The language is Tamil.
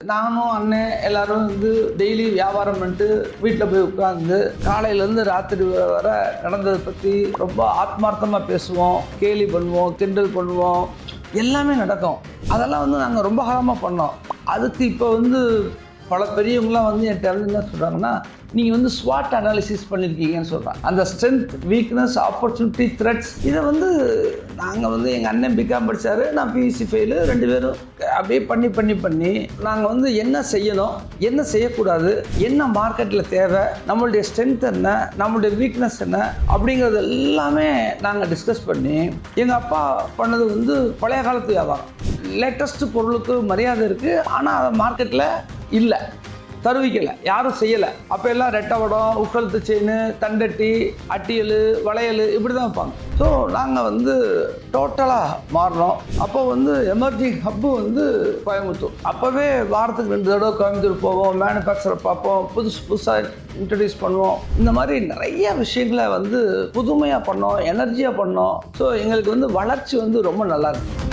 நானும் அண்ணன் எல்லாரும் வந்து டெய்லி வியாபாரம் பண்ணிட்டு வீட்டில் போய் உட்காந்து காலையிலேருந்து ராத்திரி வர நடந்ததை பற்றி ரொம்ப ஆத்மார்த்தமாக பேசுவோம், கேலி பண்ணுவோம், கிண்டல் பண்ணுவோம், எல்லாமே நடக்கும். அதெல்லாம் வந்து நாங்கள் ரொம்ப காலமாக பண்ணோம். அதுக்கு இப்போ வந்து பல பெரியவங்களாம் வந்து என்கிட்ட வந்து என்ன சொல்கிறாங்கன்னா, நீங்கள் வந்து ஸ்வாட் அனாலிசிஸ் பண்ணியிருக்கீங்கன்னு சொல்கிறாங்க. அந்த ஸ்ட்ரென்த், வீக்னஸ், ஆப்பர்ச்சுனிட்டி, த்ரெட்ஸ், இதை வந்து நாங்கள் வந்து எங்கள் அண்ணன் பிகாம் படித்தார், நான் பியூசி ஃபெயிலு, 2 பேரும் அப்படியே பண்ணி நாங்கள் வந்து என்ன செய்யணும், என்ன செய்யக்கூடாது, என்ன மார்க்கெட்டில் தேவை, நம்மளுடைய ஸ்ட்ரென்த் என்ன, நம்மளுடைய வீக்னஸ் என்ன அப்படிங்கிறது எல்லாமே நாங்கள் டிஸ்கஸ் பண்ணி, எங்கள் அப்பா பண்ணது வந்து பழைய காலத்து வியாபாரம். லேட்டஸ்ட்டு பொருளுக்கு மரியாதை இருக்குது, ஆனால் மார்க்கெட்டில் இல்லை, தருவிக்கலை, யாரும் செய்யலை. அப்போ எல்லாம் ரெட்டவடம், உக்கழுத்து செயின், தண்டட்டி, அட்டியல், வளையல் இப்படி தான் வைப்பாங்க. ஸோ நாங்கள் வந்து டோட்டலாக மாறினோம். அப்போ வந்து எமர்ஜிங் ஹப்பு வந்து கோயம்புத்தூர். அப்போவே வாரத்துக்கு 2 தடவை கோயம்புத்தூர் போவோம், மேனுஃபேக்சரை பார்ப்போம், புதுசாக இன்ட்ரடியூஸ் பண்ணுவோம். இந்த மாதிரி நிறைய விஷயங்களை வந்து புதுமையாக பண்ணோம், எனர்ஜியாக பண்ணோம். ஸோ எங்களுக்கு வந்து வளர்ச்சி வந்து ரொம்ப நல்லா இருக்கு.